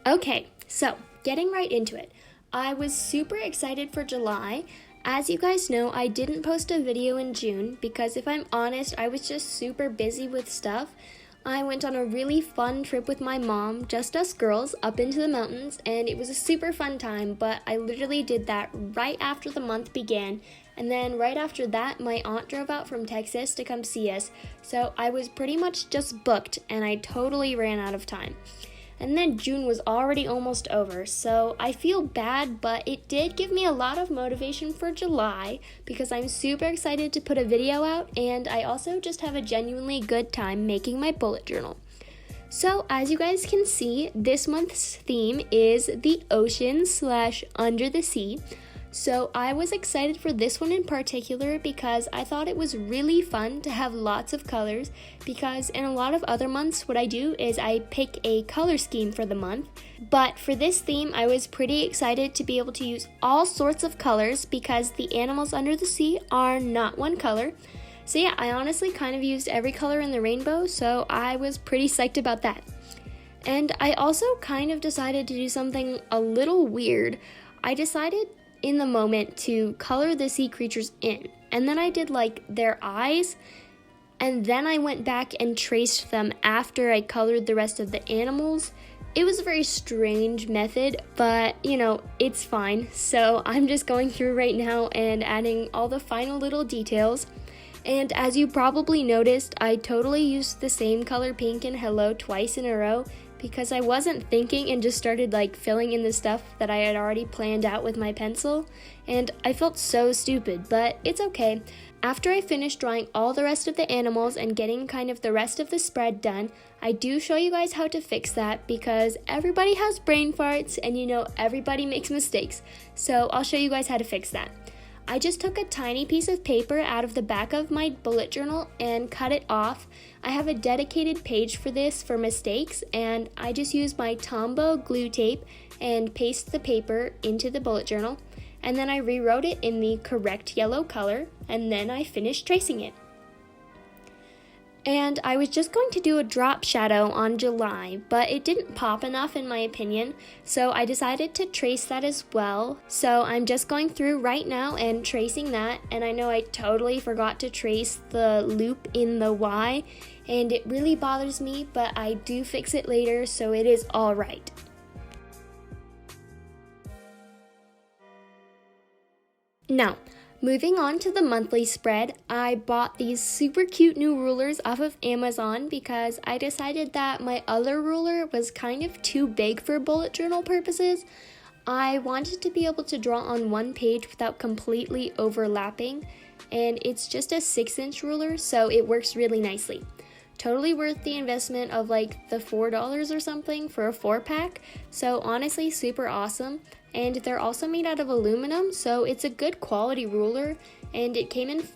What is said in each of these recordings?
Okay, so getting right into it. I was super excited for July. As you guys know, I didn't post a video in June because if I'm honest, I was just super busy with stuff. I went on a really fun trip with my mom, just us girls, up into the mountains, and it was a super fun time, but I literally did that right after the month began, and then right after that, my aunt drove out from Texas to come see us, so I was pretty much just booked, and I totally ran out of time. And then June was already almost over, so I feel bad, but it did give me a lot of motivation for July because I'm super excited to put a video out, and I also just have a genuinely good time making my bullet journal. So as you guys can see, this month's theme is the ocean/under the sea. So I was excited for this one in particular because I thought it was really fun to have lots of colors, because in a lot of other months what I do is I pick a color scheme for the month, but for this theme I was pretty excited to be able to use all sorts of colors because the animals under the sea are not one color. So yeah, I honestly kind of used every color in the rainbow, so I was pretty psyched about that. And I also kind of decided to do something a little weird. I decided in the moment to color the sea creatures in, and then I did like their eyes, and then I went back and traced them after I colored the rest of the animals. It was a very strange method, but you know, it's fine. So I'm just going through right now and adding all the final little details. And as you probably noticed, I totally used the same color pink in Hello twice in a row because I wasn't thinking and just started like filling in the stuff that I had already planned out with my pencil, and I felt so stupid, but it's okay. After I finished drawing all the rest of the animals and getting kind of the rest of the spread done, I do show you guys how to fix that because everybody has brain farts and you know everybody makes mistakes, so I'll show you guys how to fix that. I just took a tiny piece of paper out of the back of my bullet journal and cut it off. I have a dedicated page for this for mistakes, and I just use my Tombow glue tape and paste the paper into the bullet journal, and then I rewrote it in the correct yellow color, and then I finished tracing it. And I was just going to do a drop shadow on July, but it didn't pop enough in my opinion, so I decided to trace that as well. So I'm just going through right now and tracing that, and I know I totally forgot to trace the loop in the Y, and it really bothers me, but I do fix it later, so it is all right. Now, moving on to the monthly spread, I bought these super cute new rulers off of Amazon because I decided that my other ruler was kind of too big for bullet journal purposes. I wanted to be able to draw on one page without completely overlapping, and it's just a 6-inch ruler, so it works really nicely. Totally worth the investment of like the $4 or something for a 4-pack, so honestly super awesome. And they're also made out of aluminum, so it's a good quality ruler, and it came in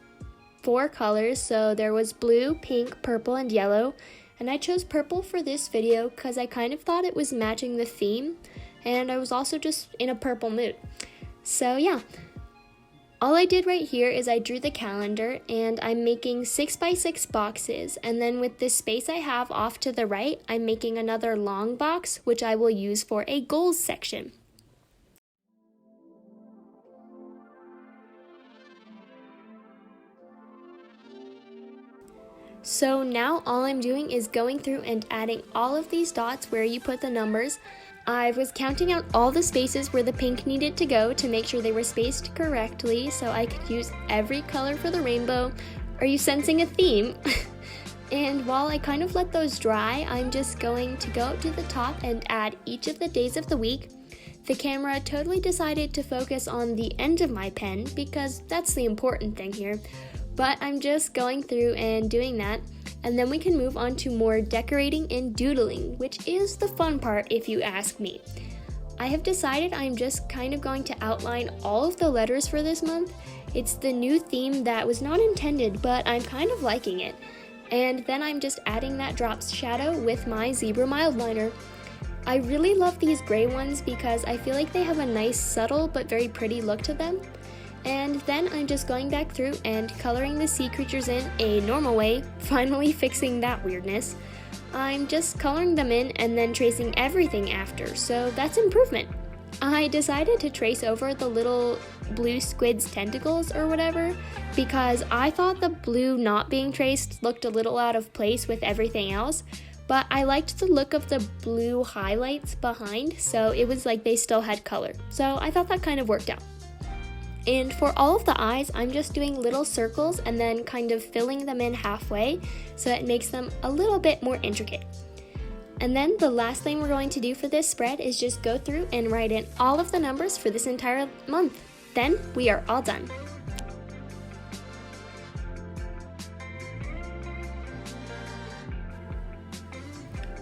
4 colors, so there was blue, pink, purple, and yellow, and I chose purple for this video because I kind of thought it was matching the theme, and I was also just in a purple mood. So yeah, all I did right here is I drew the calendar, and I'm making 6x6 boxes, and then with this space I have off to the right, I'm making another long box, which I will use for a goals section. So now all I'm doing is going through and adding all of these dots where you put the numbers. I was counting out all the spaces where the pink needed to go to make sure they were spaced correctly so I could use every color for the rainbow. Are you sensing a theme? And while I kind of let those dry, I'm just going to go up to the top and add each of the days of the week. The camera totally decided to focus on the end of my pen because that's the important thing here. But I'm just going through and doing that, and then we can move on to more decorating and doodling, which is the fun part if you ask me. I have decided I'm just kind of going to outline all of the letters for this month. It's the new theme that was not intended, but I'm kind of liking it. And then I'm just adding that drop shadow with my zebra mild liner. I really love these gray ones because I feel like they have a nice, subtle, but very pretty look to them. And then I'm just going back through and coloring the sea creatures in a normal way, finally fixing that weirdness. I'm just coloring them in and then tracing everything after, so that's improvement. I decided to trace over the little blue squid's tentacles or whatever because I thought the blue not being traced looked a little out of place with everything else, but I liked the look of the blue highlights behind, so it was like they still had color. So I thought that kind of worked out. And for all of the eyes, I'm just doing little circles and then kind of filling them in halfway so it makes them a little bit more intricate. And then the last thing we're going to do for this spread is just go through and write in all of the numbers for this entire month. Then we are all done.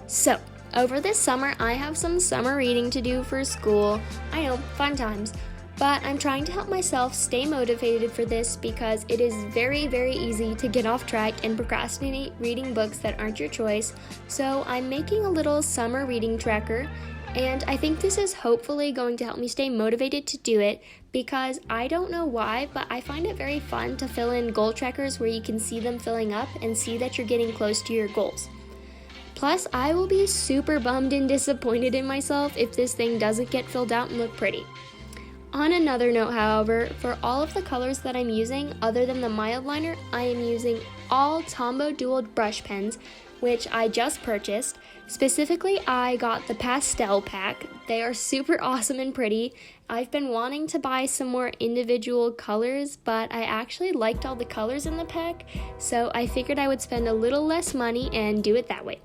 So, over this summer, I have some summer reading to do for school. I know, fun times. But I'm trying to help myself stay motivated for this because it is very, very easy to get off track and procrastinate reading books that aren't your choice. So I'm making a little summer reading tracker, and I think this is hopefully going to help me stay motivated to do it because I don't know why, but I find it very fun to fill in goal trackers where you can see them filling up and see that you're getting close to your goals. Plus, I will be super bummed and disappointed in myself if this thing doesn't get filled out and look pretty. On another note, however, for all of the colors that I'm using, other than the mild liner, I am using all Tombow dual brush pens, which I just purchased. Specifically, I got the Pastel pack. They are super awesome and pretty. I've been wanting to buy some more individual colors, but I actually liked all the colors in the pack, so I figured I would spend a little less money and do it that way.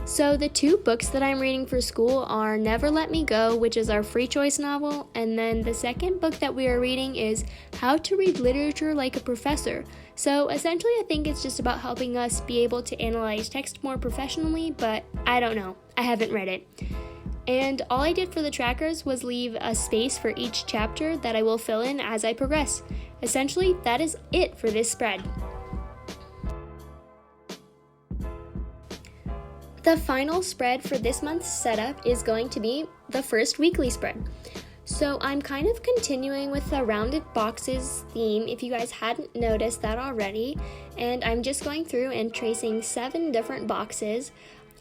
So the two books that I'm reading for school are Never Let Me Go, which is our free choice novel, and then the second book that we are reading is How to Read Literature Like a Professor. So essentially I think it's just about helping us be able to analyze text more professionally, but I don't know, I haven't read it. And all I did for the trackers was leave a space for each chapter that I will fill in as I progress. Essentially, that is it for this spread. The final spread for this month's setup is going to be the first weekly spread. So I'm kind of continuing with the rounded boxes theme if you guys hadn't noticed that already, and I'm just going through and tracing 7 different boxes.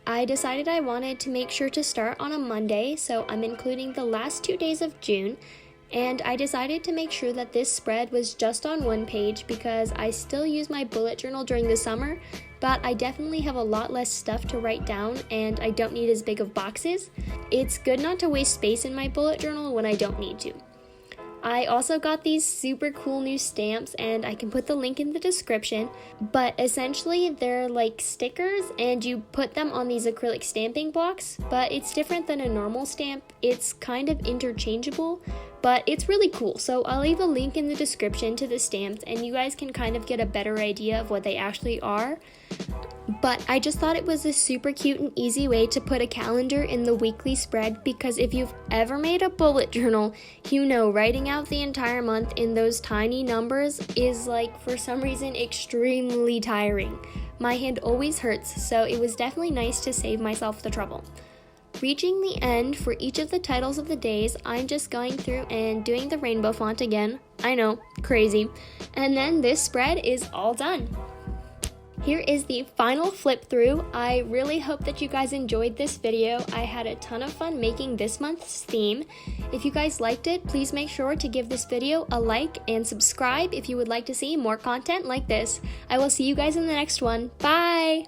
I decided I wanted to make sure to start on a Monday, so I'm including the last 2 days of June, and I decided to make sure that this spread was just on one page because I still use my bullet journal during the summer, but I definitely have a lot less stuff to write down and I don't need as big of boxes. It's good not to waste space in my bullet journal when I don't need to. I also got these super cool new stamps and I can put the link in the description, but essentially they're like stickers and you put them on these acrylic stamping blocks, but it's different than a normal stamp. It's kind of interchangeable, but it's really cool. So I'll leave a link in the description to the stamps and you guys can kind of get a better idea of what they actually are. But I just thought it was a super cute and easy way to put a calendar in the weekly spread because if you've ever made a bullet journal, you know writing out the entire month in those tiny numbers is like, for some reason, extremely tiring. My hand always hurts, so it was definitely nice to save myself the trouble. Reaching the end for each of the titles of the days, I'm just going through and doing the rainbow font again. I know, crazy. And then this spread is all done. Here is the final flip through. I really hope that you guys enjoyed this video. I had a ton of fun making this month's theme. If you guys liked it, please make sure to give this video a like and subscribe if you would like to see more content like this. I will see you guys in the next one. Bye!